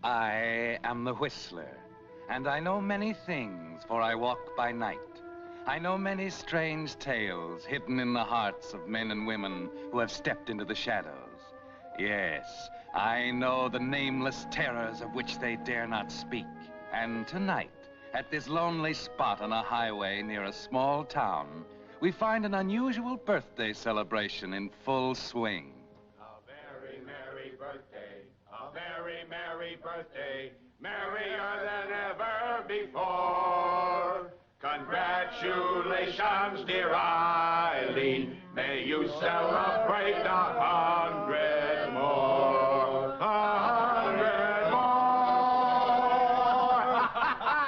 I am the Whistler, and I know many things, for I walk by night. I know many strange tales hidden in the hearts of men and women who have stepped into the shadows. Yes, I know the nameless terrors of which they dare not speak. And tonight, at this lonely spot on a highway near a small town, we find an unusual birthday celebration in full swing. A very merry birthday, a very merry birthday, merrier than ever before. Congratulations, dear Eileen, may you celebrate 100 more. 100 more.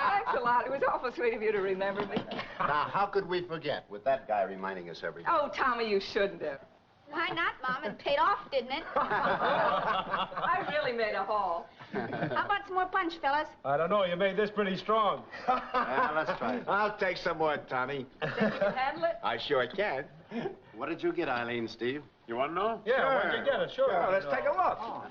Thanks a lot. It was awful sweet of you to remember me. Now, how could we forget with that guy reminding us every day? Oh, Tommy, you shouldn't have. Why not, Mom? It paid off, didn't it? I really made a haul. How about some more punch, fellas? I don't know. You made this pretty strong. Yeah, let's try it. I'll take some more, Tommy. Think you can handle it? I sure can. What did you get, Eileen, Steve? You want to know? Yeah, Sure. where'd you get it? Sure. Let's take a look. Oh,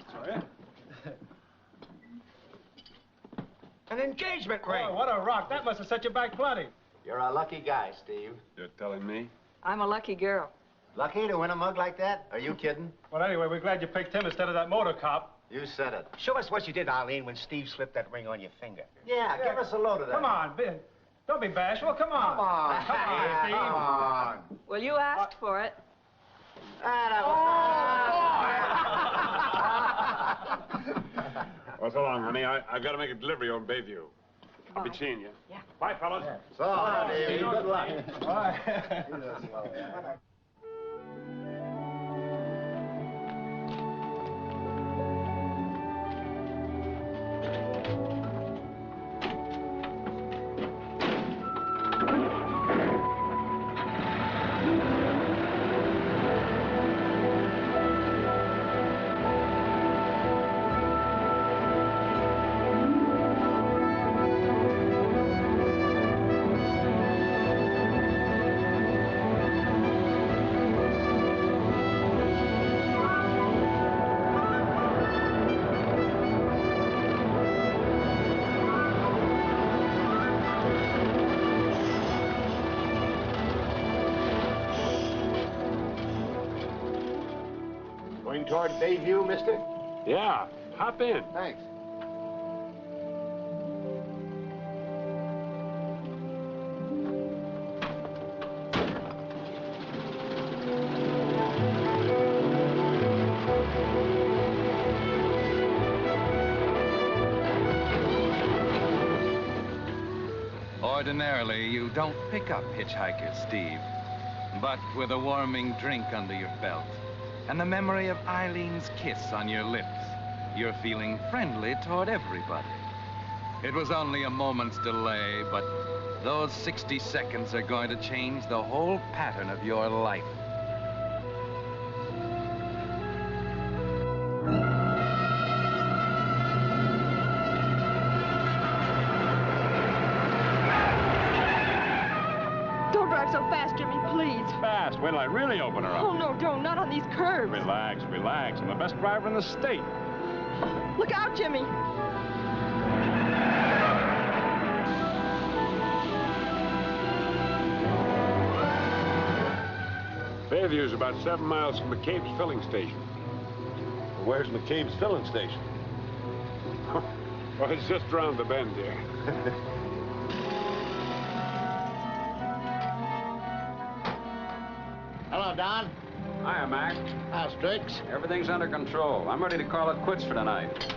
An engagement ring. oh, what a rock. That must have set you back plenty. You're a lucky guy, Steve. You're telling me? I'm a lucky girl. Lucky to win a mug like that? Are you kidding? Well, anyway, we're glad you picked him instead of that motor cop. You said it. Show us what you did, Eileen, when Steve slipped that ring on your finger. Yeah, give us a load of that. Come on, don't be bashful. Come on. Come on. Come on, Steve. Come on. Well, you asked for it. Well, so long, honey. I've got to make a delivery over Bayview. I'll be seeing you. Yeah. Bye, fellas. So long, Steve. Good luck. Bye. Going toward Bayview, mister? Yeah. Hop in. Thanks. Ordinarily, you don't pick up hitchhikers, Steve. But with a warming drink under your belt and the memory of Eileen's kiss on your lips, you're feeling friendly toward everybody. It was only a moment's delay, but those 60 seconds are going to change the whole pattern of your life. Don't drive so fast, Jimmy, please. Fast. Wait till I really open her up. Oh, no, don't. Not on these curves. Relax, relax. I'm the best driver in the state. Look out, Jimmy. Bayview's about 7 miles from McCabe's filling station. Where's McCabe's filling station? Well, it's just around the bend here. Hello, Don. Hiya, Mac. How's Drix? Everything's under control. I'm ready to call it quits for tonight.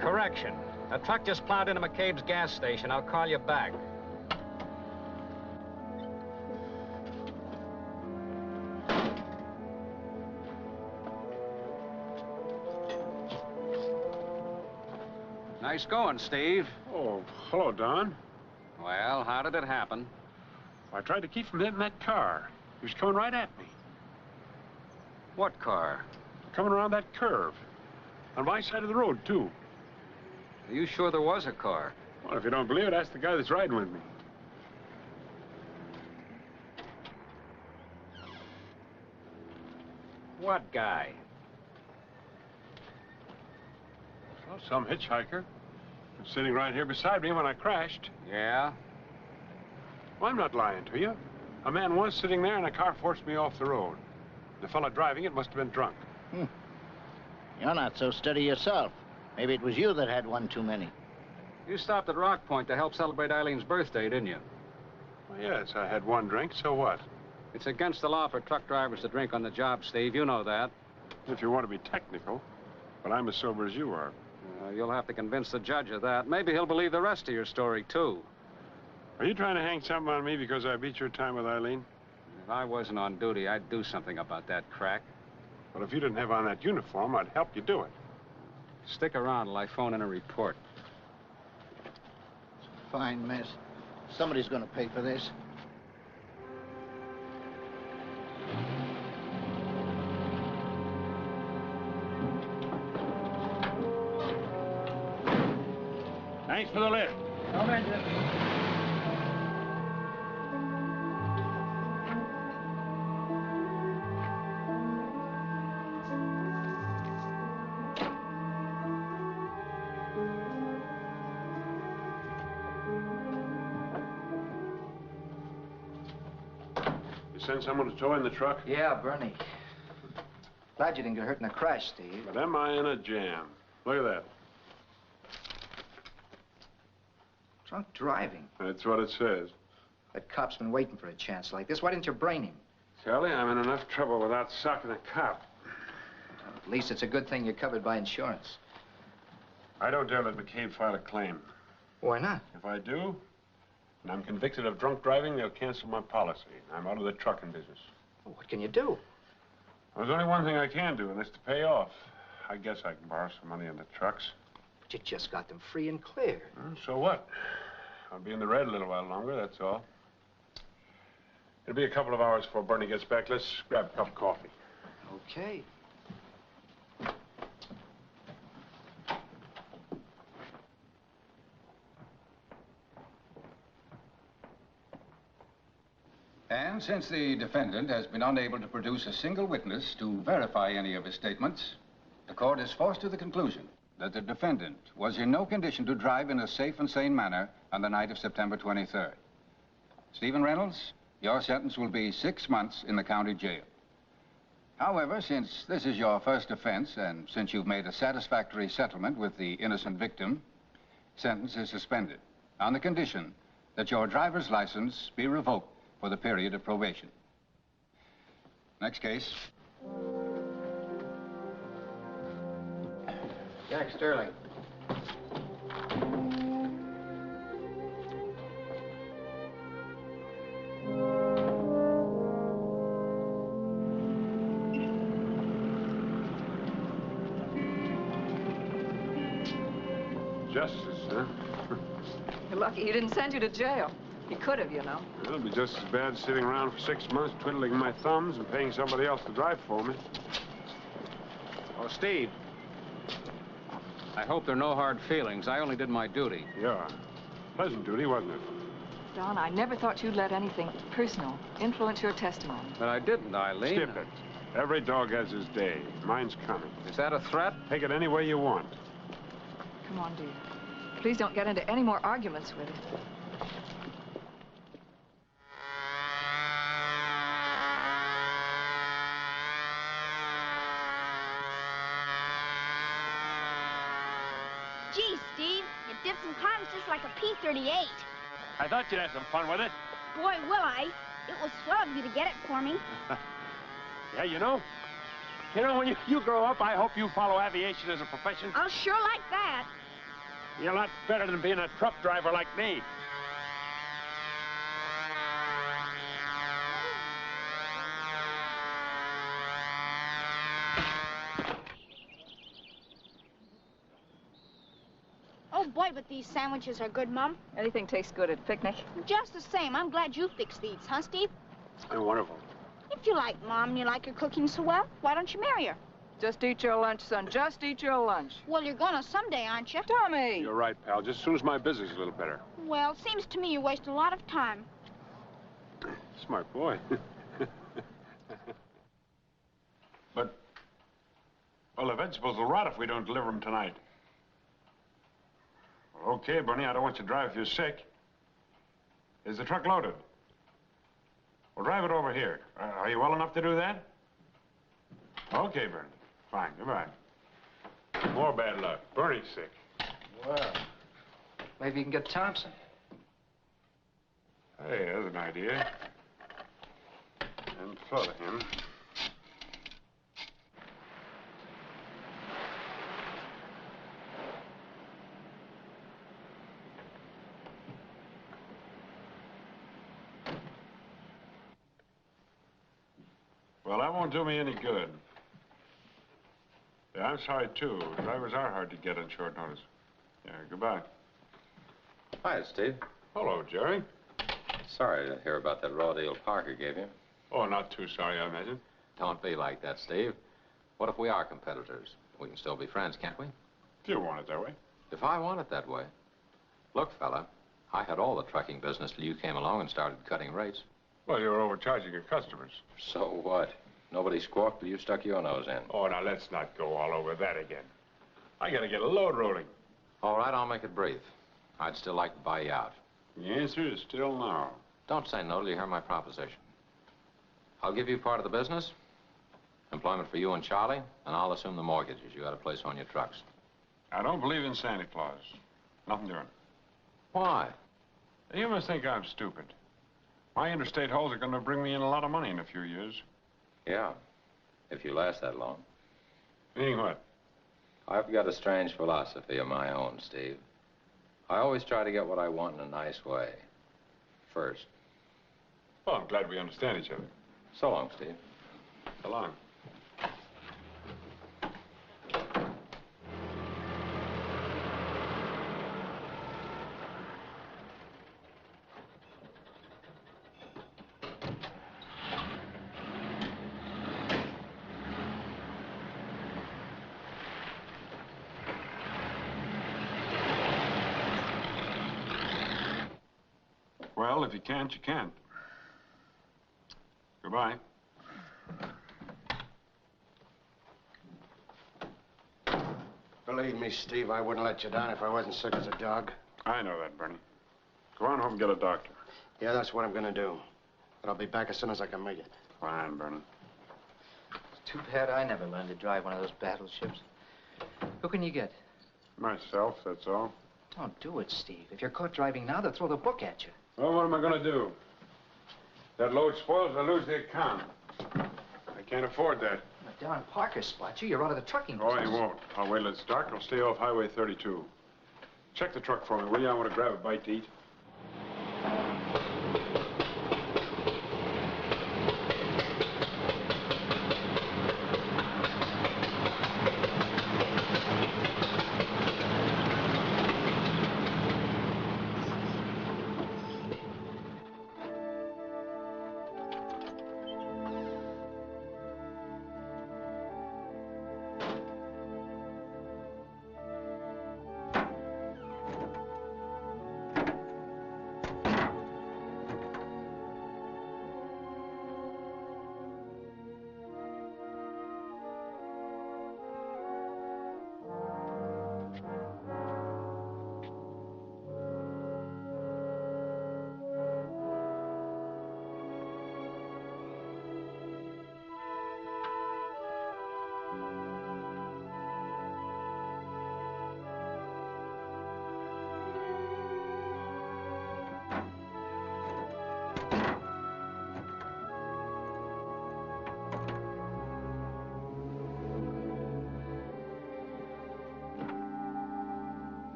Correction. A truck just plowed into McCabe's gas station. I'll call you back. Nice going, Steve. Oh, hello, Don. Well, how did it happen? I tried to keep from hitting that car. He was coming right at me. What car? Coming around that curve. On my side of the road, too. Are you sure there was a car? Well, if you don't believe it, ask the guy that's riding with me. What guy? Well, some hitchhiker. Was sitting right here beside me when I crashed. Yeah? Well, I'm not lying to you. A man was sitting there and a car forced me off the road. The fellow driving it must have been drunk. You're not so steady yourself. Maybe it was you that had one too many. You stopped at Rock Point to help celebrate Eileen's birthday, didn't you? Well, yes, I had one drink, so what? It's against the law for truck drivers to drink on the job, Steve. You know that. If you want to be technical. But I'm as sober as you are. You'll have to convince the judge of that. Maybe he'll believe the rest of your story, too. Are you trying to hang something on me because I beat your time with Eileen? If I wasn't on duty, I'd do something about that crack. Well, if you didn't have on that uniform, I'd help you do it. Stick around till I phone in a report. Fine mess. Somebody's going to pay for this. Thanks for the lift. No mention. Send someone to tow in the truck? Yeah, Bernie. Glad you didn't get hurt in the crash, Steve. But am I in a jam? Look at that. Drunk driving. That's what it says. That cop's been waiting for a chance like this. Why didn't you brain him? Charlie, I'm in enough trouble without socking a cop. Well, at least it's a good thing you're covered by insurance. I don't dare let McCabe file a claim. Why not? If I do, and I'm convicted of drunk driving, they'll cancel my policy. I'm out of the trucking business. Well, what can you do? Well, there's only one thing I can do, and that's to pay off. I guess I can borrow some money on the trucks. But you just got them free and clear. So what? I'll be in the red a little while longer, that's all. It'll be a couple of hours before Bernie gets back. Let's grab a cup of coffee. Okay. And since the defendant has been unable to produce a single witness to verify any of his statements, the court is forced to the conclusion that the defendant was in no condition to drive in a safe and sane manner on the night of September 23rd. Stephen Reynolds, your sentence will be 6 months in the county jail. However, since this is your first offense, and since you've made a satisfactory settlement with the innocent victim, sentence is suspended on the condition that your driver's license be revoked for the period of probation. Next case. Jack Sterling. Justice, huh? You're lucky he didn't send you to jail. You could have, you know. It'll be just as bad sitting around for 6 months twiddling my thumbs and paying somebody else to drive for me. Oh, Steve. I hope there are no hard feelings. I only did my duty. Yeah. Pleasant duty, wasn't it? Don, I never thought you'd let anything personal influence your testimony. But I didn't, Eileen. Skip it. Every dog has his day. Mine's coming. Is that a threat? Take it any way you want. Come on, dear. Please don't get into any more arguments with it. Gee, Steve, you did some cards just like a P-38. I thought you'd have some fun with it. Boy, will I. It was swell of you to get it for me. Yeah, you know, when you grow up, I hope you follow aviation as a profession. I'll sure like that. You're a lot better than being a truck driver like me. Oh, boy, but these sandwiches are good, Mom. Anything tastes good at a picnic. Just the same, I'm glad you fixed these, huh, Steve? They're wonderful. If you like Mom and you like her cooking so well, why don't you marry her? Just eat your lunch, son. Just eat your lunch. Well, you're gonna someday, aren't you? Tommy! You're right, pal. Just as soon as my business is a little better. Well, seems to me you waste a lot of time. Smart boy. But, well, the vegetables will rot if we don't deliver them tonight. Well, okay, Bernie, I don't want you to drive if you're sick. Is the truck loaded? Well, drive it over here. Are you well enough to do that? Okay, Bernie. Fine, goodbye. More bad luck. Bernie's sick. Well, maybe you can get Thompson. Hey, there's an idea. And thought of him. Well, that won't do me any good. Yeah, I'm sorry, too. Drivers are hard to get on short notice. Yeah, goodbye. Hi, Steve. Hello, Jerry. Sorry to hear about that raw deal Parker gave you. Oh, not too sorry, I imagine. Don't be like that, Steve. What if we are competitors? We can still be friends, can't we? If you want it that way. If I want it that way. Look, fella, I had all the trucking business till you came along and started cutting rates. Well, you were overcharging your customers. So what? Nobody squawked till you stuck your nose in. Oh, now let's not go all over that again. I gotta get a load rolling. All right, I'll make it brief. I'd still like to buy you out. The answer is still no. Don't say no till you hear my proposition. I'll give you part of the business, employment for you and Charlie, and I'll assume the mortgages you got to place on your trucks. I don't believe in Santa Claus. Nothing doing. Why? You must think I'm stupid. My interstate holes are going to bring me in a lot of money in a few years. Yeah, if you last that long. Meaning what? I've got a strange philosophy of my own, Steve. I always try to get what I want in a nice way. First. Well, I'm glad we understand each other. So long, Steve. So long. Well, if you can't, you can't. Goodbye. Believe me, Steve, I wouldn't let you down if I wasn't sick as a dog. I know that, Bernie. Go on home and get a doctor. Yeah, that's what I'm gonna do. But I'll be back as soon as I can make it. Fine, Bernie. It's too bad I never learned to drive one of those battleships. Who can you get? Myself, that's all. Don't do it, Steve. If you're caught driving now, they'll throw the book at you. Well, what am I gonna do? That load spoils, I lose the account. I can't afford that. If Darren Parker spots you, you're out of the trucking Oh, business. he won't. I'll wait till it's dark. I'll stay off Highway 32. Check the truck for me, will you? I want to grab a bite to eat.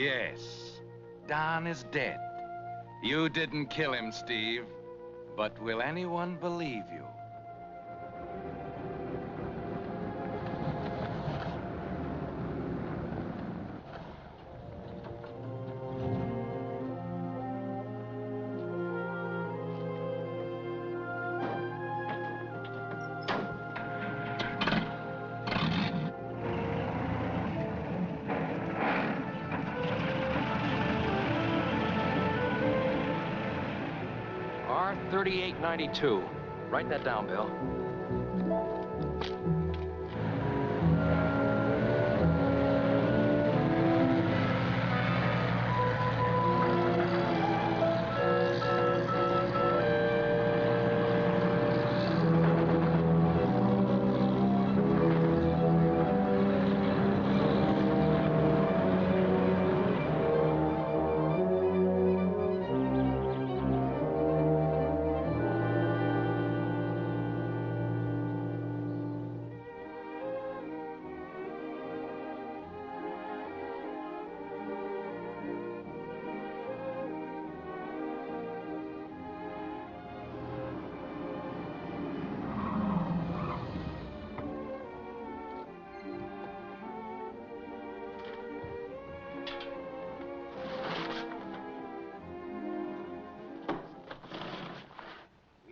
Yes, Don is dead. You didn't kill him, Steve. But will anyone believe you? R3892. Write that down, Bill.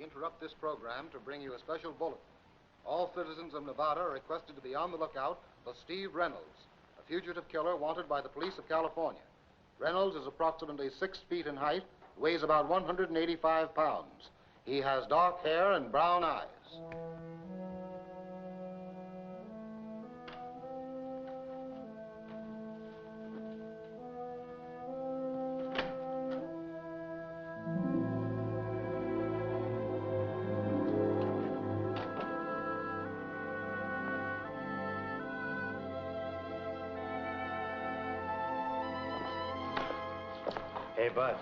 Interrupt this program to bring you a special bulletin. All citizens of Nevada are requested to be on the lookout for Steve Reynolds, a fugitive killer wanted by the police of California. Reynolds is approximately 6 feet in height, weighs about 185 pounds. He has dark hair and brown eyes. Hey, Bud.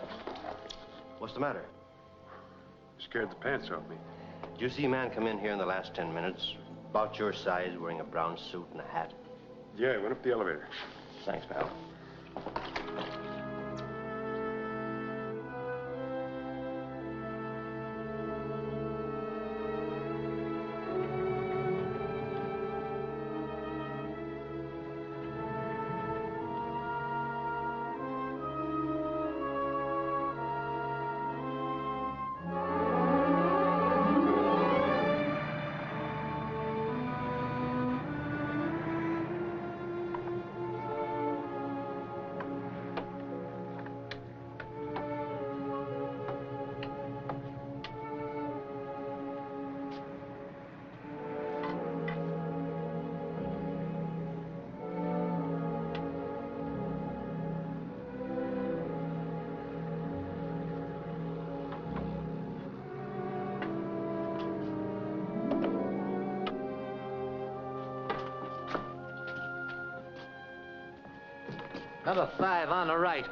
What's the matter? You scared the pants off me. Did you see a man come in here in the last 10 minutes? About your size, wearing a brown suit and a hat? Yeah, he went up the elevator. Thanks, pal. Number 5 on the right.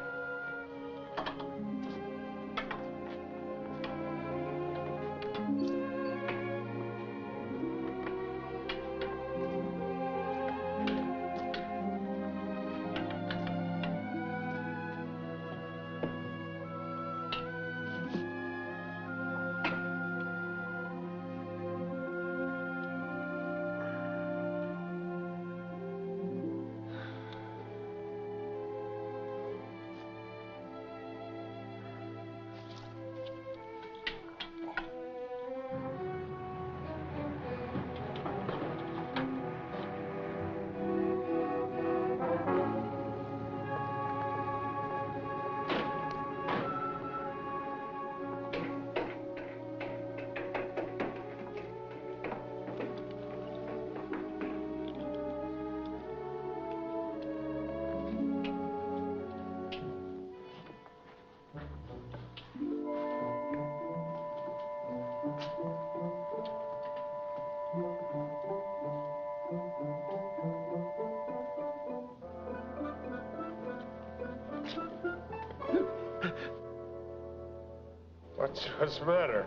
What's the matter?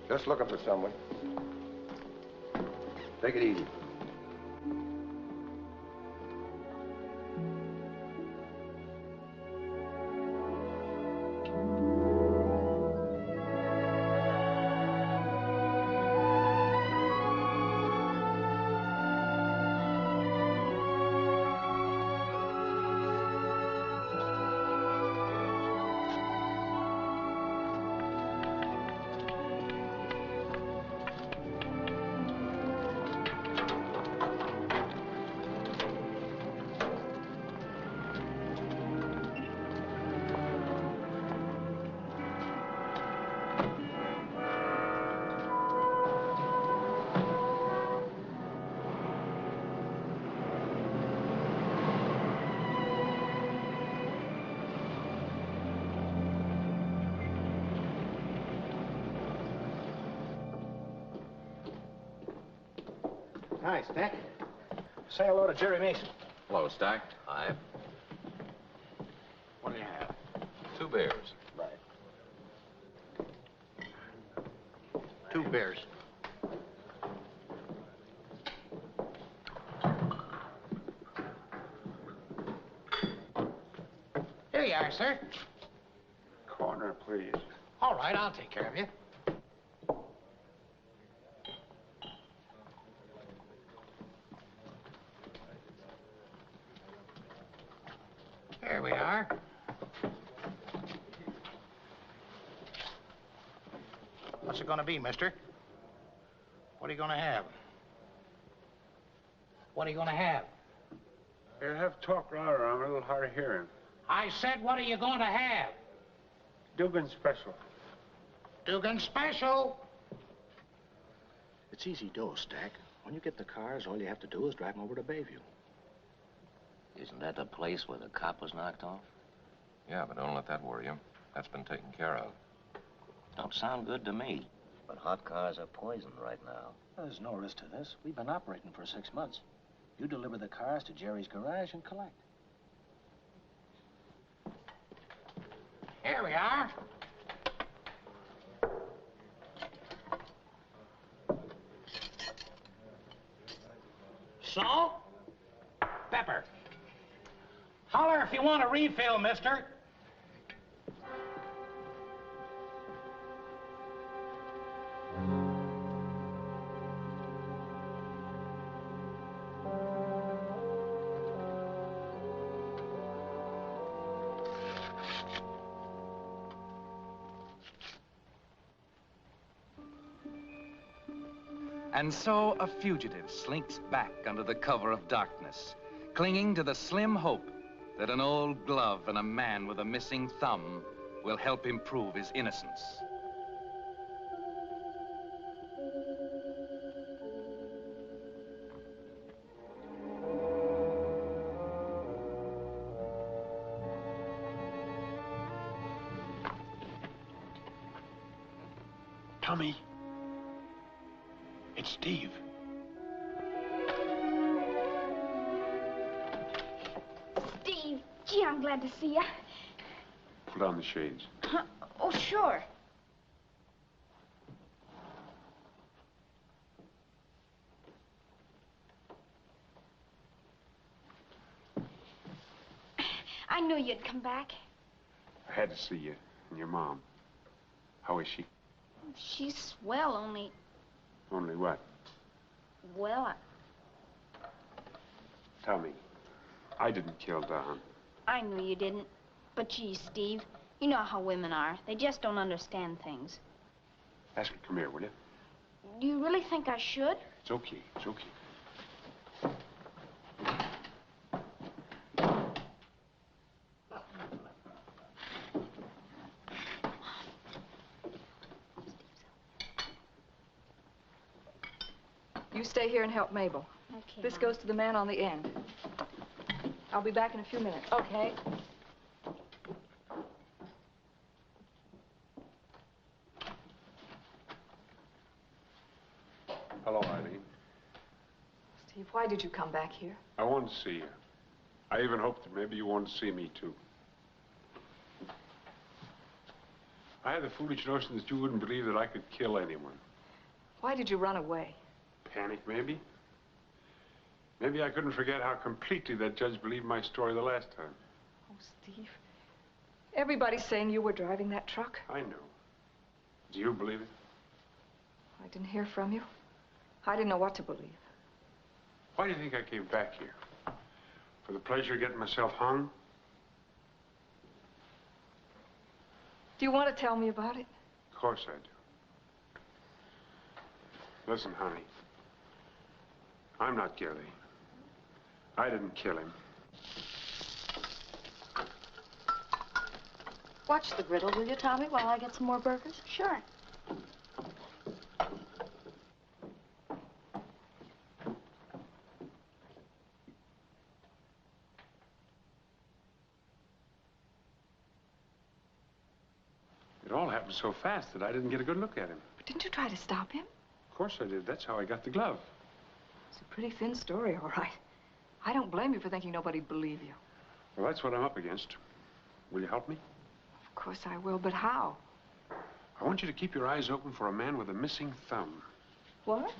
Just looking for someone. Take it easy. Hi, Stack. Say hello to Jerry Mason. Hello, Stack. Hi. What do you have? 2 beers. Right. 2 beers. Here you are, sir. Corner, please. All right, I'll take care of you. Here we are. What's it gonna be, mister? What are you gonna have? What are you gonna have? Here, have talk louder. I'm a little hard of hearing. I said, what are you gonna have? Dugan special. Dugan special. It's easy dough, Stack. When you get the cars, all you have to do is drive them over to Bayview. Isn't that the place where the cop was knocked off? Yeah, but don't let that worry you. That's been taken care of. Don't sound good to me. But hot cars are poison right now. There's no risk to this. We've been operating for 6 months. You deliver the cars to Jerry's garage and collect. Here we are. Salt? Pepper. Holler if you want a refill, mister. And so a fugitive slinks back under the cover of darkness, clinging to the slim hope that an old glove and a man with a missing thumb will help him prove his innocence. Tommy. It's Steve. Steve, gee, I'm glad to see you. Put on the shades. Oh, sure. I knew you'd come back. I had to see you and your mom. How is she? She's swell, only... Only what? Well, Tell me. I didn't kill Don. I knew you didn't. But gee, Steve, you know how women are. They just don't understand things. Ask her, come here, will you? Do you really think I should? It's okay. It's okay. You stay here and help Mabel. Okay, This Mom. goes to the man on the end. I'll be back in a few minutes. Okay. Hello, Eileen. Steve, why did you come back here? I wanted to see you. I even hoped that maybe you wanted to see me, too. I had the foolish notion that you wouldn't believe that I could kill anyone. Why did you run away? Panic, maybe? Maybe I couldn't forget how completely that judge believed my story the last time. Oh, Steve. Everybody's saying you were driving that truck. I know. Do you believe it? I didn't hear from you. I didn't know what to believe. Why do you think I came back here? For the pleasure of getting myself hung? Do you want to tell me about it? Of course I do. Listen, honey. I'm not guilty. I didn't kill him. Watch the griddle, will you, Tommy, while I get some more burgers? Sure. It all happened so fast that I didn't get a good look at him. But didn't you try to stop him? Of course I did. That's how I got the glove. It's a pretty thin story, all right. I don't blame you for thinking nobody'd believe you. Well, that's what I'm up against. Will you help me? Of course I will, but how? I want you to keep your eyes open for a man with a missing thumb. What?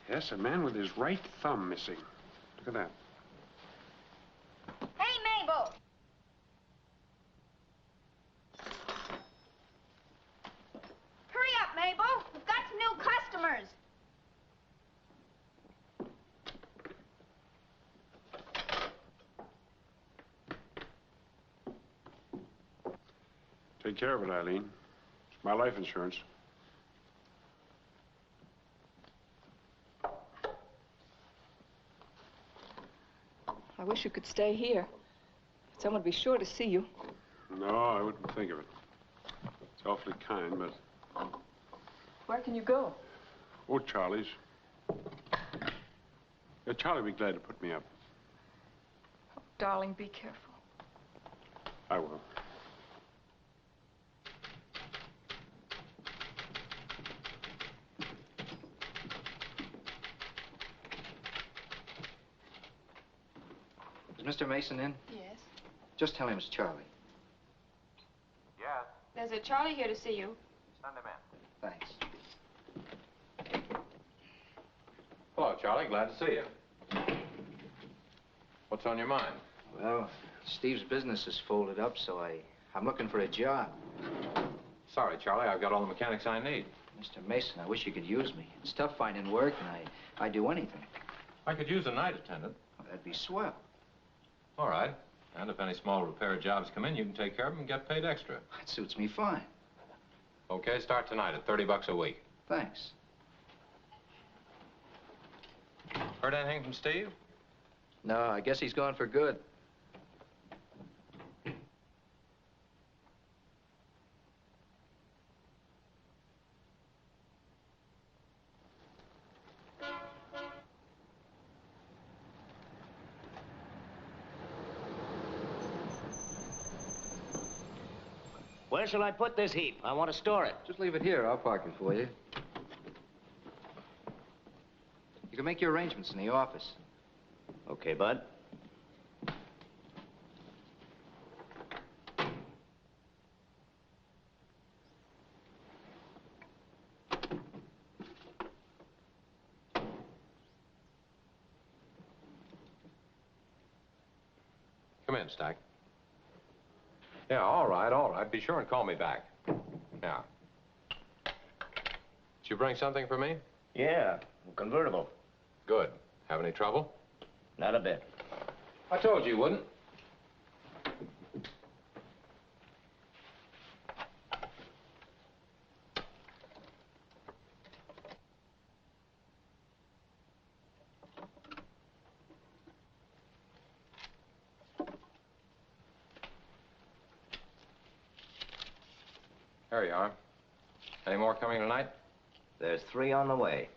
Yes, a man with his right thumb missing. Look at that. Hey, Mabel! Hurry up, Mabel. We've got some new customers. Take care of it, Eileen. It's my life insurance. I wish you could stay here. Someone would be sure to see you. No, I wouldn't think of it. It's awfully kind, but... Where can you go? Oh, Charlie's. Yeah, Charlie would be glad to put me up. Oh, darling, be careful. I will. Is Mr. Mason in? Yes. Just tell him it's Charlie. Yes. There's a Charlie here to see you. Send him in. Thanks. Hello, Charlie. Glad to see you. What's on your mind? Well, Steve's business is folded up, so I'm looking for a job. Sorry, Charlie. I've got all the mechanics I need. Mr. Mason, I wish you could use me. It's tough finding work, and I'd do anything. I could use a night attendant. Well, that'd be swell. All right. And if any small repair jobs come in, you can take care of them and get paid extra. That suits me fine. Okay, start tonight at $30 a week. Thanks. Heard anything from Steve? No, I guess he's gone for good. Where shall I put this heap? I want to store it. Just leave it here. I'll park it for you. You can make your arrangements in the office. Okay, Bud. Come in, Stack. Yeah, all right, all right. Be sure and call me back. Yeah. Did you bring something for me? Yeah, convertible. Good. Have any trouble? Not a bit. I told you you wouldn't. There you are. Any more coming tonight? There's 3 on the way.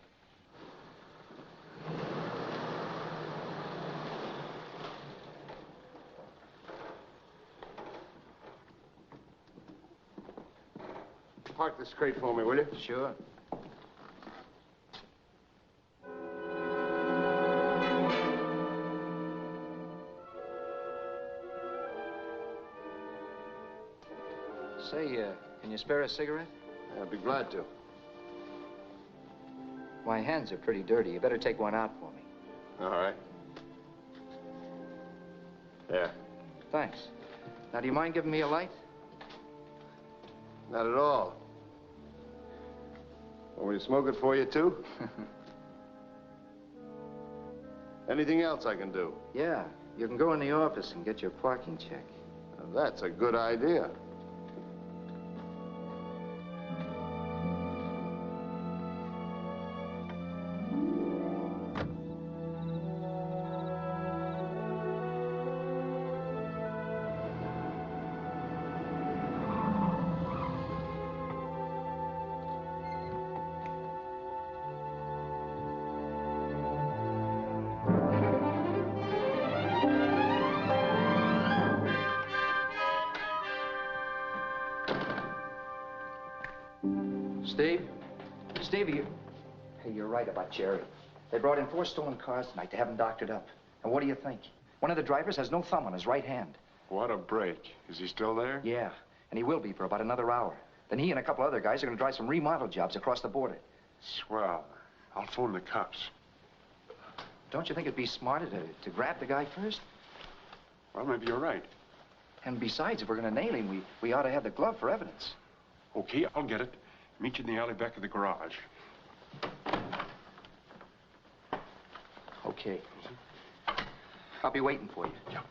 Park this crate for me, will you? Sure. Say, can you spare a cigarette? I'd be glad to. My hands are pretty dirty. You better take one out for me. All right. There. Thanks. Now, do you mind giving me a light? Not at all. Want me to smoke it for you, too? Anything else I can do? Yeah. You can go in the office and get your parking check. Now, that's a good idea. Steve? Steve, hey, you're right about Jerry. They brought in 4 stolen cars tonight to have them doctored up. And what do you think? One of the drivers has no thumb on his right hand. What a break. Is he still there? Yeah, and he will be for about another hour. Then he and a couple other guys are going to drive some remodel jobs across the border. Swell. I'll phone the cops. Don't you think it'd be smarter to grab the guy first? Well, maybe you're right. And besides, if we're going to nail him, we ought to have the glove for evidence. Okay, I'll get it. Meet you in the alley back of the garage. Okay. I'll be waiting for you. Yeah.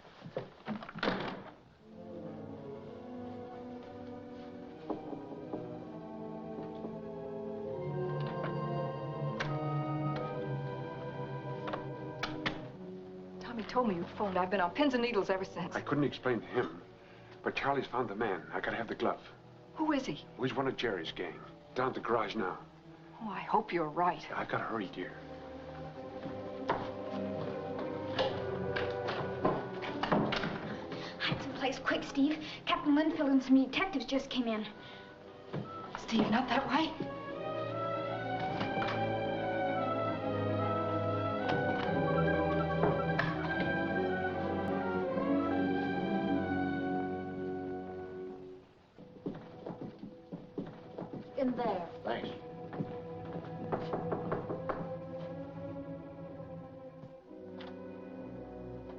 Tommy told me you phoned. I've been on pins and needles ever since. I couldn't explain to him, but Charlie's found the man. I gotta have the glove. Who is he? Well, he's one of Jerry's gang. Down at the garage now. Oh, I hope you're right. I've gotta hurry, dear. Hide someplace quick, Steve. Captain Linfield and some detectives just came in. Steve, not that way. In there. Thanks.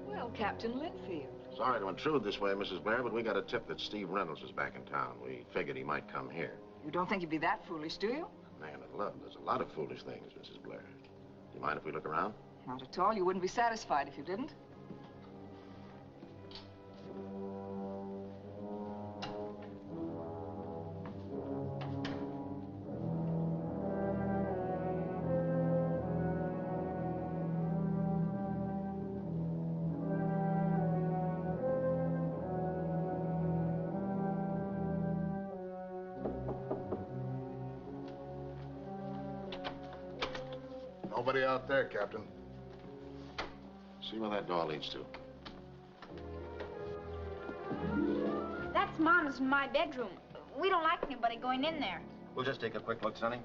Well, Captain Linfield. Sorry to intrude this way, Mrs. Blair, but we got a tip that Steve Reynolds is back in town. We figured he might come here. You don't think you'd be that foolish, do you? Man of love, there's a lot of foolish things, Mrs. Blair. Do you mind if we look around? Not at all. You wouldn't be satisfied if you didn't. Nobody out there, Captain. See where that door leads to. That's Mama's and my bedroom. We don't like anybody going in there. We'll just take a quick look, Sonny.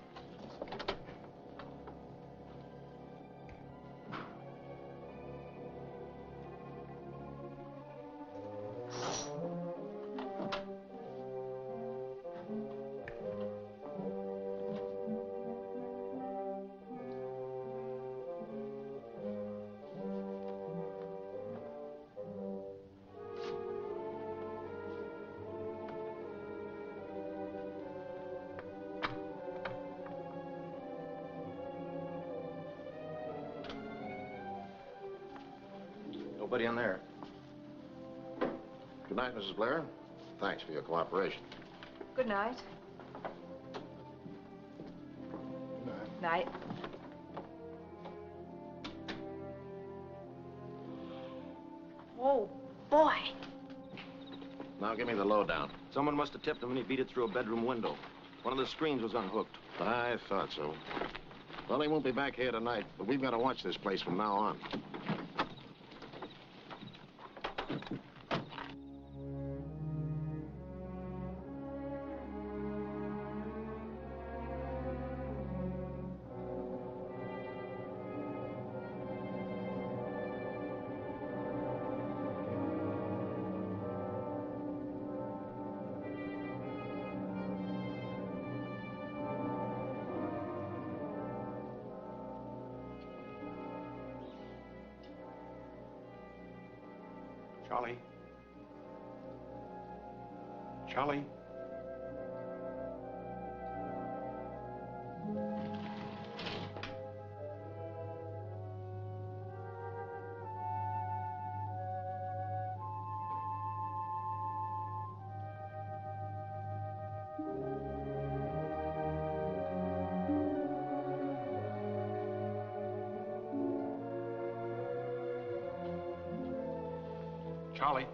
Nobody in there. Good night, Mrs. Blair. Thanks for your cooperation. Good night. Night. Oh, boy. Now give me the lowdown. Someone must have tipped him when he beat it through a bedroom window. One of the screens was unhooked. I thought so. Well, he won't be back here tonight, but we've got to watch this place from now on. Charlie? Charlie? Charlie?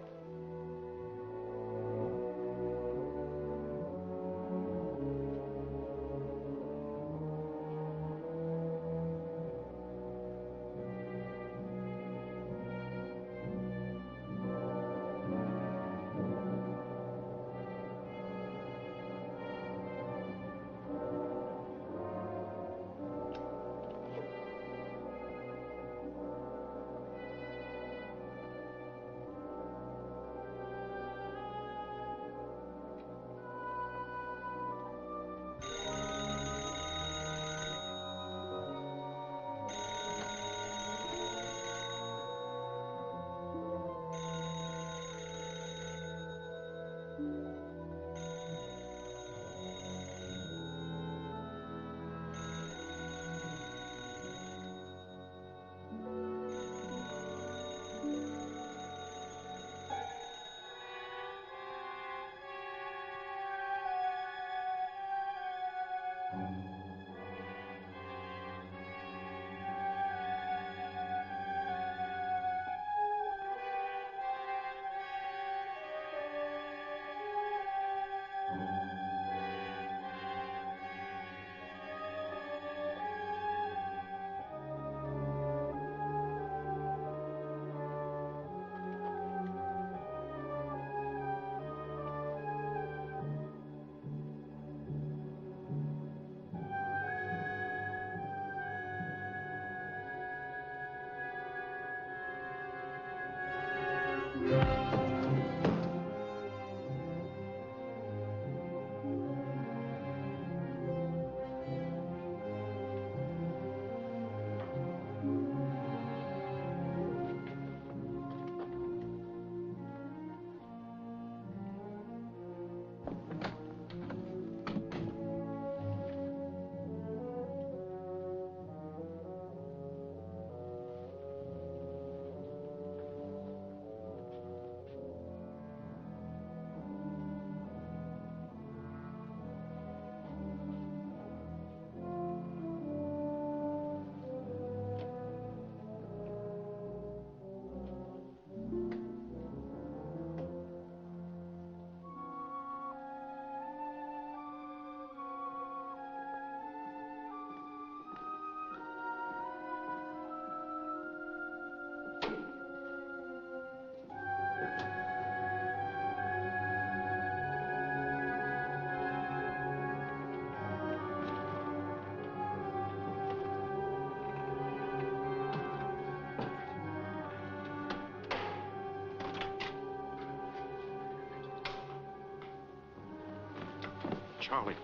Charlie.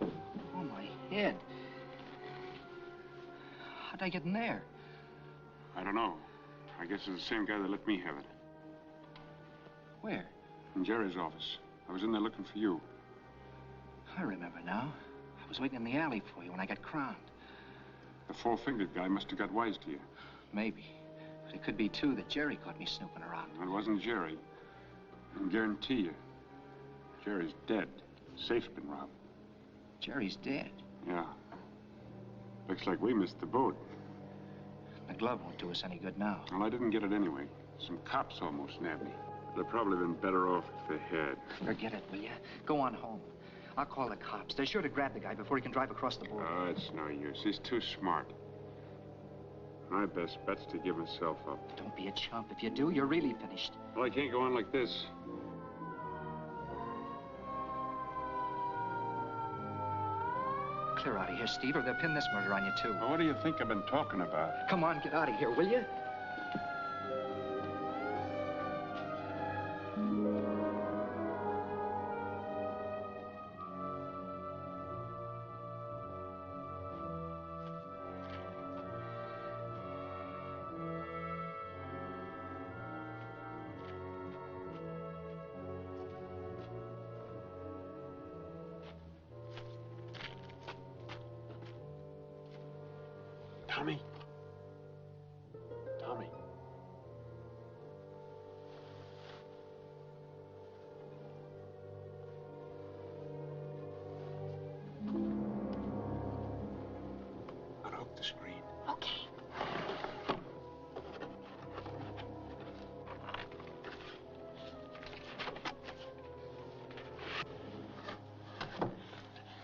Oh, my head. How'd I get in there? I don't know. I guess it's the same guy that let me have it. Where? In Jerry's office. I was in there looking for you. I remember now. I was waiting in the alley for you when I got crowned. The four-fingered guy must have got wise to you. Maybe. But it could be, too, that Jerry caught me snooping around. It wasn't Jerry. I can guarantee you. Jerry's dead. Safe's been robbed. Jerry's dead? Yeah. Looks like we missed the boat. The glove won't do us any good now. Well, I didn't get it anyway. Some cops almost nabbed me. They'd probably been better off if they had. Forget it, will you? Go on home. I'll call the cops. They're sure to grab the guy before he can drive across the border. Oh, it's no use. He's too smart. My best bet's to give himself up. Don't be a chump. If you do, you're really finished. Well, I can't go on like this. Clear out of here, Steve, or they'll pin this murder on you, too. Well, what do you think I've been talking about? Come on, get out of here, will you? Tommy. Tommy. Unhook the screen. Okay.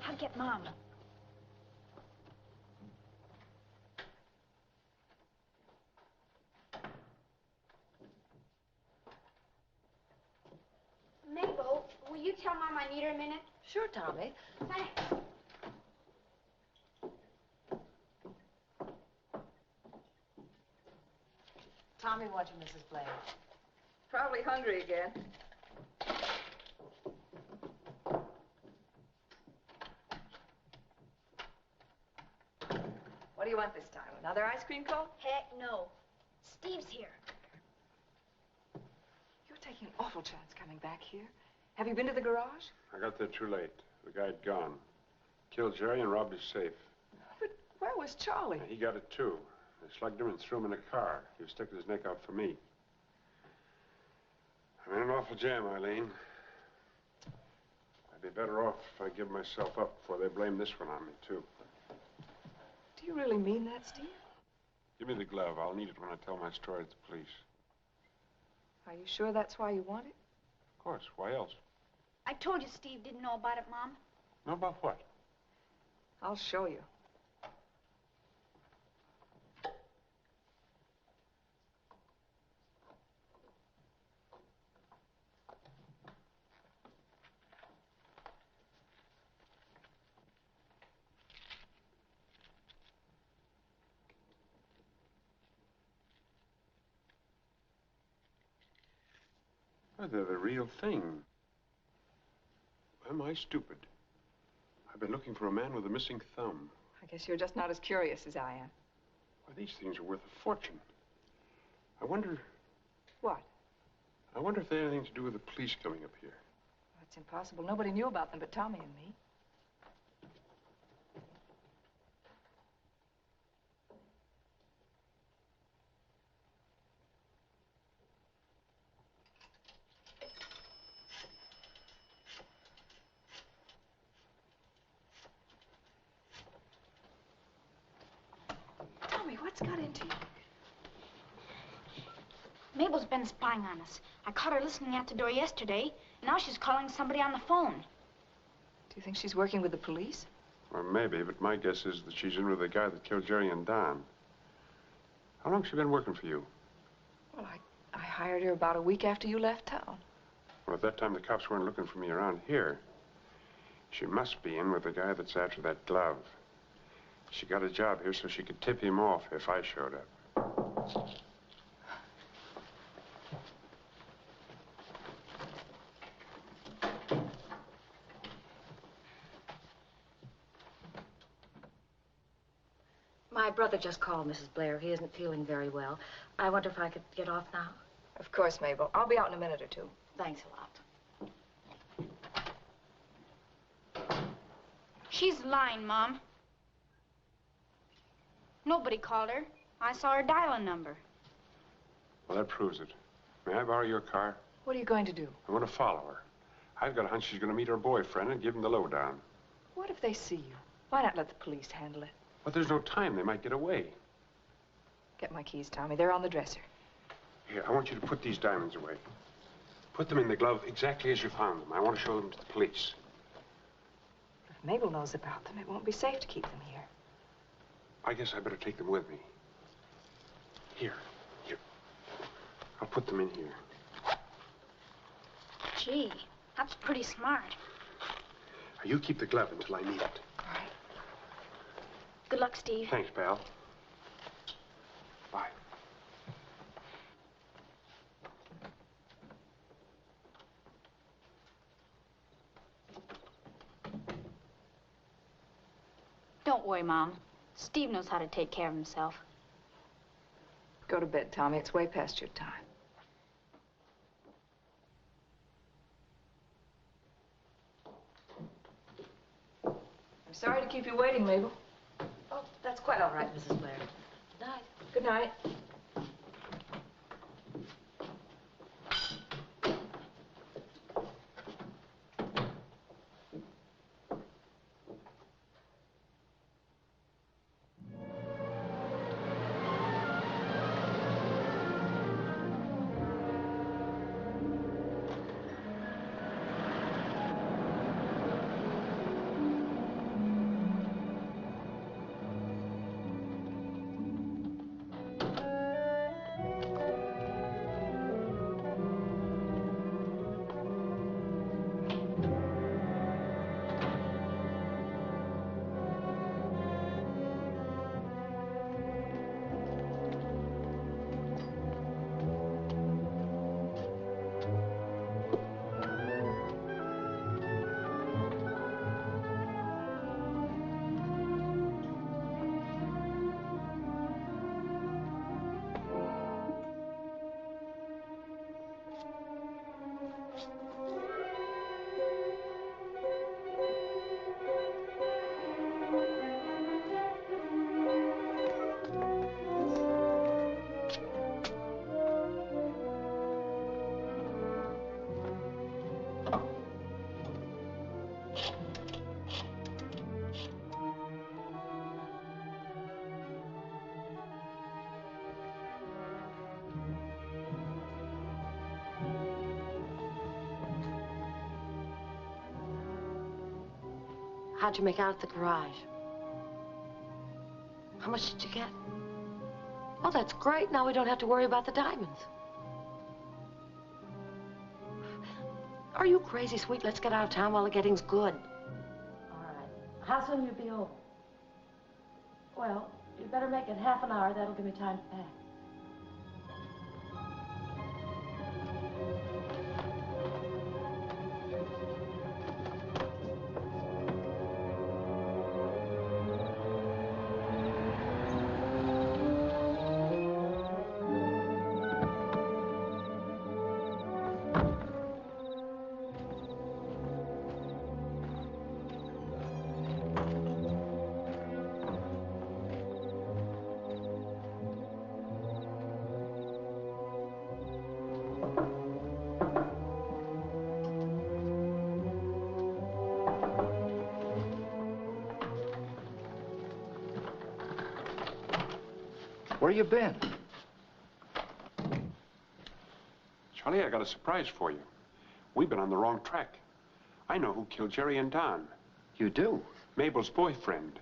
I'll get Mom. Mabel, will you tell Mom I need her a minute? Sure, Tommy. Thanks. Tommy watching Mrs. Blaine. Probably hungry again. What do you want this time? Another ice cream cone? Heck no. Steve's here. You're taking an awful chance coming back here. Have you been to the garage? I got there too late. The guy'd gone. Killed Jerry and robbed his safe. But where was Charlie? He got it too. They slugged him and threw him in a car. He was sticking his neck out for me. I'm in an awful jam, Eileen. I'd be better off if I give myself up before they blame this one on me, too. Do you really mean that, Steve? Give me the glove. I'll need it when I tell my story to the police. Are you sure that's why you want it? Of course. Why else? I told you Steve didn't know about it, Mom. Know about what? I'll show you. Well, they're the real thing. Am I stupid? I've been looking for a man with a missing thumb. I guess you're just not as curious as I am. Why, these things are worth a fortune. I wonder... What? I wonder if they have anything to do with the police coming up here. That's impossible. Nobody knew about them but Tommy and me. Tommy, what's got into you? Mabel's been spying on us. I caught her listening at the door yesterday, and now she's calling somebody on the phone. Do you think she's working with the police? Well, maybe, but my guess is that she's in with the guy that killed Jerry and Don. How long has she been working for you? Well, I hired her about a week after you left town. Well, at that time, the cops weren't looking for me around here. She must be in with the guy that's after that glove. She got a job here so she could tip him off if I showed up. My brother just called, Mrs. Blair. He isn't feeling very well. I wonder if I could get off now. Of course, Mabel. I'll be out in a minute or two. Thanks a lot. She's lying, Mom. Nobody called her. I saw her dial a number. Well, that proves it. May I borrow your car? What are you going to do? I want to follow her. I've got a hunch she's going to meet her boyfriend and give him the lowdown. What if they see you? Why not let the police handle it? But there's no time. They might get away. Get my keys, Tommy. They're on the dresser. Here, I want you to put these diamonds away. Put them in the glove exactly as you found them. I want to show them to the police. If Mabel knows about them, it won't be safe to keep them here. I guess I better take them with me. Here. I'll put them in here. Gee, that's pretty smart. Now, you keep the glove until I need it. All right. Good luck, Steve. Thanks, pal. Bye. Don't worry, Mom. Steve knows how to take care of himself. Go to bed, Tommy. It's way past your time. I'm sorry to keep you waiting, Mabel. Oh, that's quite all right, Mrs. Blair. Good night. Good night. How'd you make out at the garage? How much did you get? Oh, that's great. Now we don't have to worry about the diamonds. Are you crazy, sweet? Let's get out of town while the getting's good. All right. How soon will you be home? Well, you better make it half an hour. That'll give me time to pack. Where you been? Charlie, I got a surprise for you. We've been on the wrong track. I know who killed Jerry and Don. You do? Mabel's boyfriend.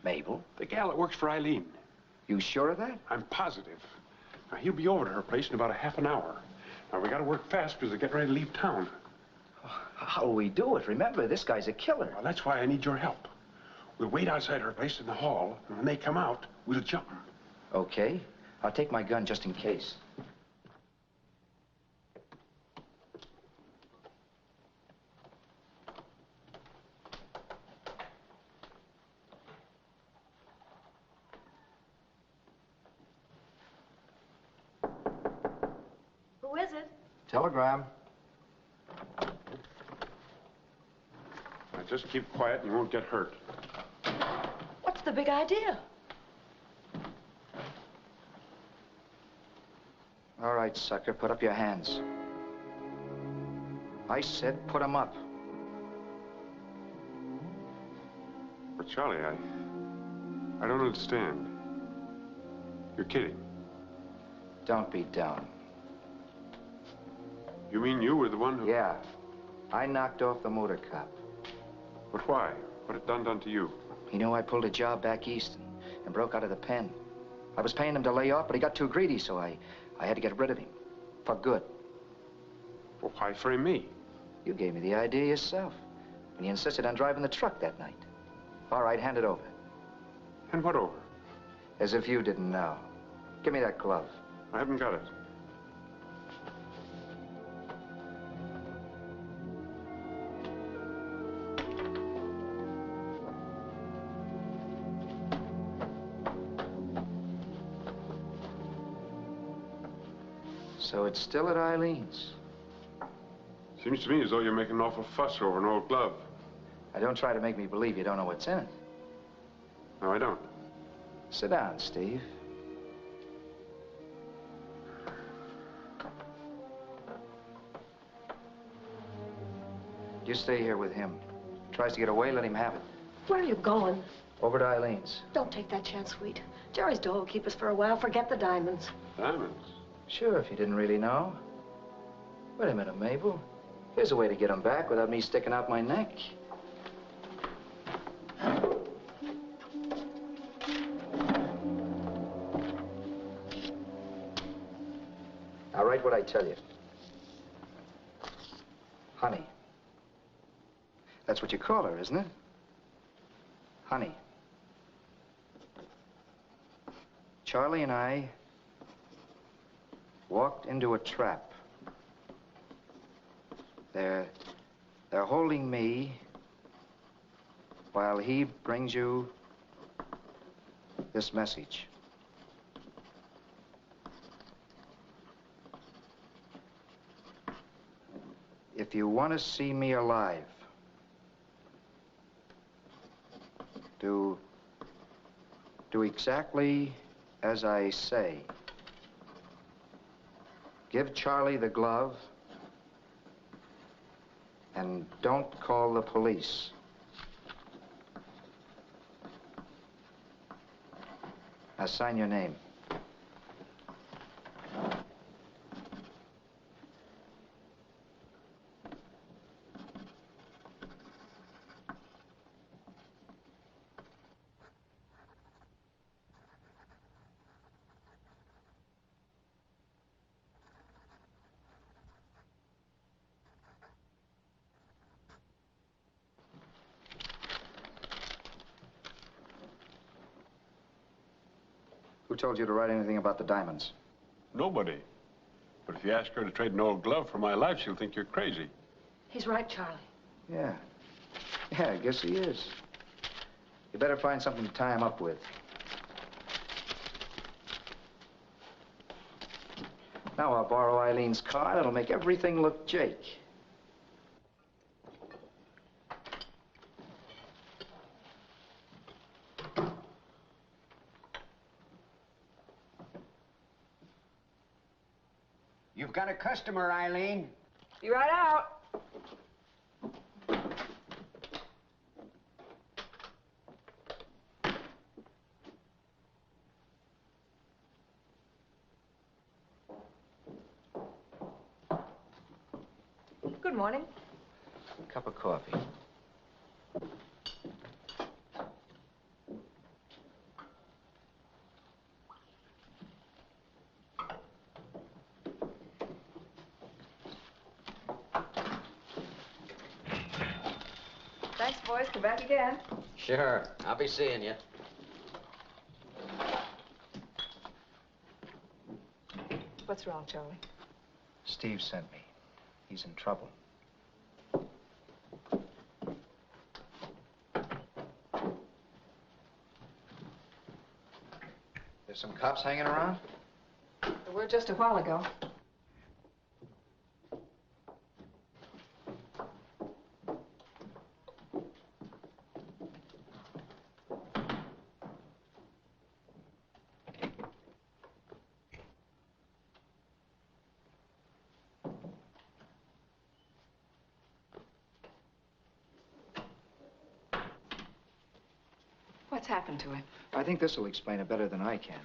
Mabel? The gal that works for Eileen. You sure of that? I'm positive. Now, he'll be over to her place in about a half an hour. Now, we gotta work fast because they're getting ready to leave town. How'll we do it? Remember, this guy's a killer. Well, that's why I need your help. We'll wait outside her place in the hall, and when they come out, we'll jump them. Okay. I'll take my gun just in case. Who is it? Telegram. Now, just keep quiet and you won't get hurt. What's the big idea? All right, sucker, put up your hands. I said put them up. But, Charlie, I don't understand. You're kidding. Don't be dumb. You mean you were the one who... Yeah. I knocked off the motor cop. But why? What had done to you? He knew I pulled a job back east and broke out of the pen. I was paying him to lay off, but he got too greedy, so I had to get rid of him. For good. Well, why frame me? You gave me the idea yourself when you insisted on driving the truck that night. All right, hand it over. Hand what over? As if you didn't know. Give me that glove. I haven't got it. So it's still at Eileen's. Seems to me as though you're making an awful fuss over an old glove. Now, don't try to make me believe you don't know what's in it. No, I don't. Sit down, Steve. You stay here with him. Tries to get away, let him have it. Where are you going? Over to Eileen's. Don't take that chance, sweet. Jerry's dough will keep us for a while. Forget the diamonds. Diamonds? Sure, if you didn't really know. Wait a minute, Mabel. Here's a way to get them back without me sticking out my neck. Now, write what I tell you. Honey. That's what you call her, isn't it? Honey. Charlie and I walked into a trap. They're holding me while he brings you this message. If you want to see me alive, do exactly as I say. Give Charlie the glove and don't call the police. Now sign your name. Who told you to write anything about the diamonds? Nobody. But if you ask her to trade an old glove for my life, she'll think you're crazy. He's right, Charlie. Yeah. Yeah, I guess he is. You better find something to tie him up with. Now I'll borrow Eileen's car. That'll make everything look Jake. You've got a customer, Eileen. Be right out. Good morning. Cup of coffee. Thanks, boys. Come back again. Sure. I'll be seeing you. What's wrong, Charlie? Steve sent me. He's in trouble. There's some cops hanging around? There were just a while ago. What's happened to him? I think this will explain it better than I can.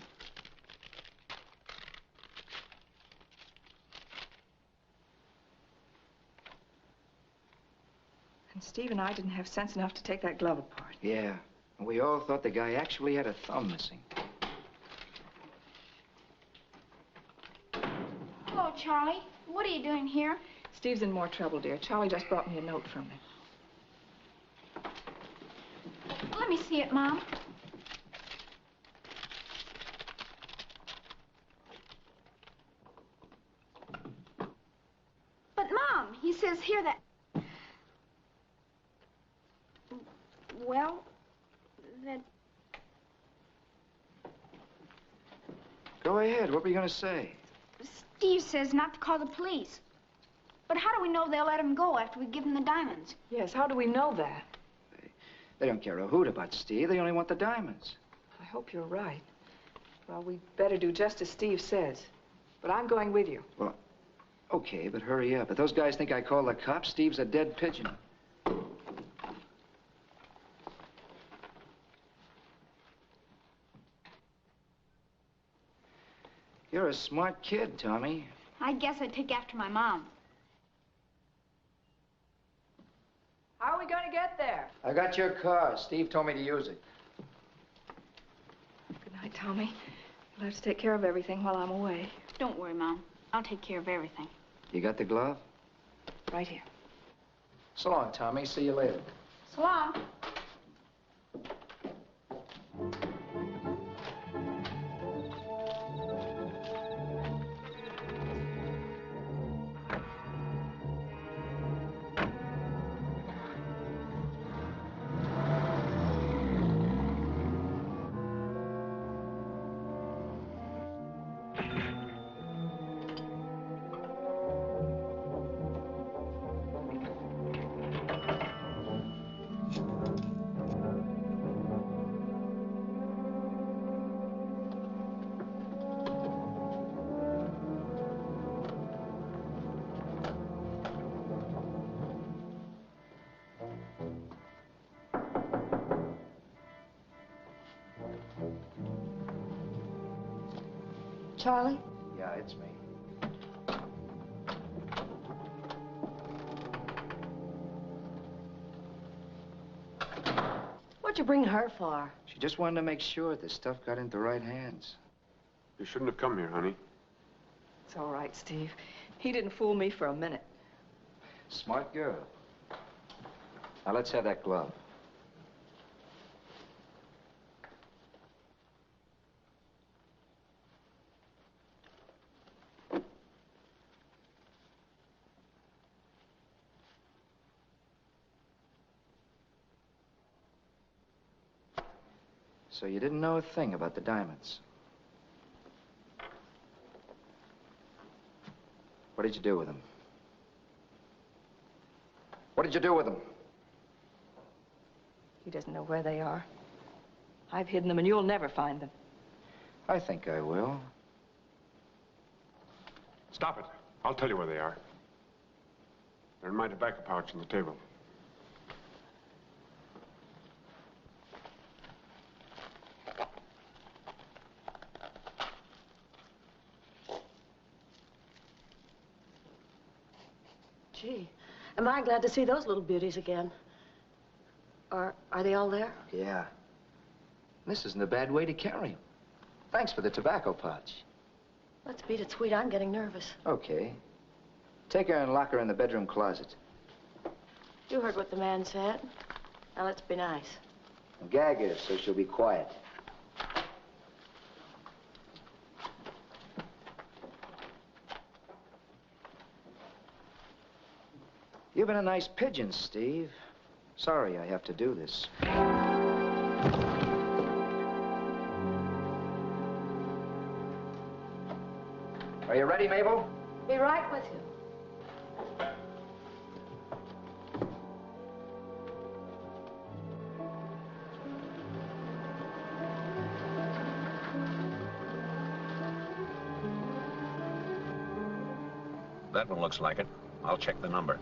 And Steve and I didn't have sense enough to take that glove apart. Yeah. And we all thought the guy actually had a thumb missing. Hello, Charlie. What are you doing here? Steve's in more trouble, dear. Charlie just brought me a note from him. Let me see it, Mom. But, Mom, he says here that... Well, that... Go ahead. What were you going to say? Steve says not to call the police. But how do we know they'll let him go after we give him the diamonds? Yes, how do we know that? They don't care a hoot about Steve. They only want the diamonds. I hope you're right. Well, we'd better do just as Steve says. But I'm going with you. Well, okay, but hurry up. If those guys think I called the cops, Steve's a dead pigeon. You're a smart kid, Tommy. I guess I'd take after my mom. How are we going to get there? I got your car. Steve told me to use it. Good night, Tommy. You'll have to take care of everything while I'm away. Don't worry, Mom. I'll take care of everything. You got the glove? Right here. So long, Tommy. See you later. So long. Charlie? Yeah, it's me. What'd you bring her for? She just wanted to make sure this stuff got into the right hands. You shouldn't have come here, honey. It's all right, Steve. He didn't fool me for a minute. Smart girl. Now, let's have that glove. So you didn't know a thing about the diamonds. What did you do with them? What did you do with them? He doesn't know where they are. I've hidden them, and you'll never find them. I think I will. Stop it. I'll tell you where they are. They're in my tobacco pouch on the table. Gee, am I glad to see those little beauties again. Are they all there? Yeah. This isn't a bad way to carry them. Thanks for the tobacco pouch. Let's beat it, sweet. I'm getting nervous. Okay. Take her and lock her in the bedroom closet. You heard what the man said. Now let's be nice. And gag her so she'll be quiet. You've been a nice pigeon, Steve. Sorry I have to do this. Are you ready, Mabel? Be right with you. That one looks like it. I'll check the number.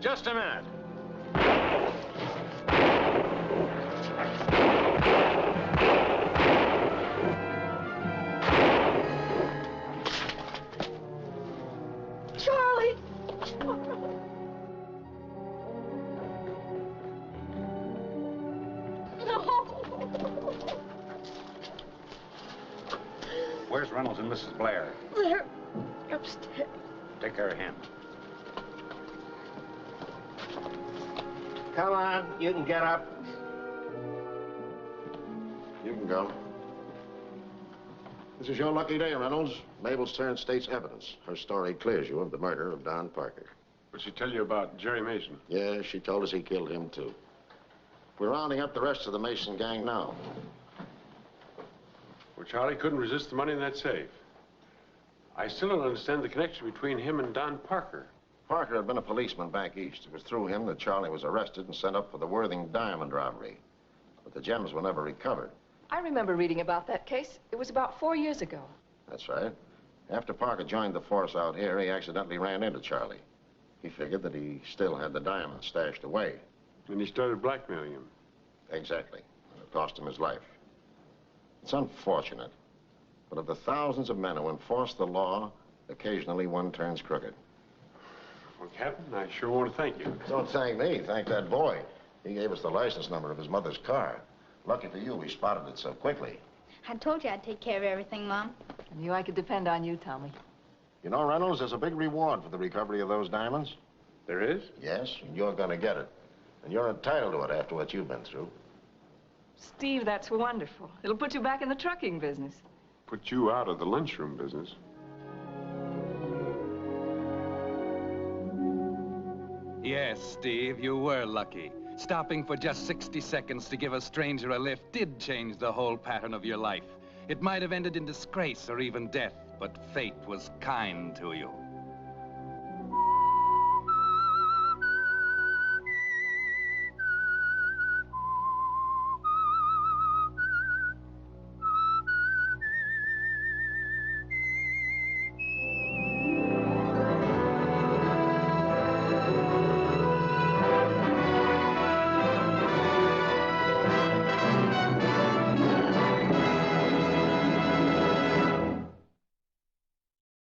Just a minute. Charlie! No! Where's Reynolds and Mrs. Blair? They're upstairs. Take care of him. Come on, you can get up. You can go. This is your lucky day, Reynolds. Mabel's turned state's evidence. Her story clears you of the murder of Don Parker. What'd she tell you about Jerry Mason? Yeah, she told us he killed him, too. We're rounding up the rest of the Mason gang now. Well, Charlie couldn't resist the money in that safe. I still don't understand the connection between him and Don Parker. Parker had been a policeman back east. It was through him that Charlie was arrested and sent up for the Worthing diamond robbery. But the gems were never recovered. I remember reading about that case. It was about 4 years ago. That's right. After Parker joined the force out here, he accidentally ran into Charlie. He figured that he still had the diamonds stashed away. And he started blackmailing him. Exactly. And it cost him his life. It's unfortunate. But of the thousands of men who enforce the law, occasionally one turns crooked. Well, Captain, I sure want to thank you. Don't thank me. Thank that boy. He gave us the license number of his mother's car. Lucky for you, we spotted it so quickly. I told you I'd take care of everything, Mom. I knew I could depend on you, Tommy. You know, Reynolds, there's a big reward for the recovery of those diamonds. There is? Yes, and you're going to get it. And you're entitled to it after what you've been through. Steve, that's wonderful. It'll put you back in the trucking business. Put you out of the lunchroom business. Yes, Steve, you were lucky. Stopping for just 60 seconds to give a stranger a lift did change the whole pattern of your life. It might have ended in disgrace or even death, but fate was kind to you.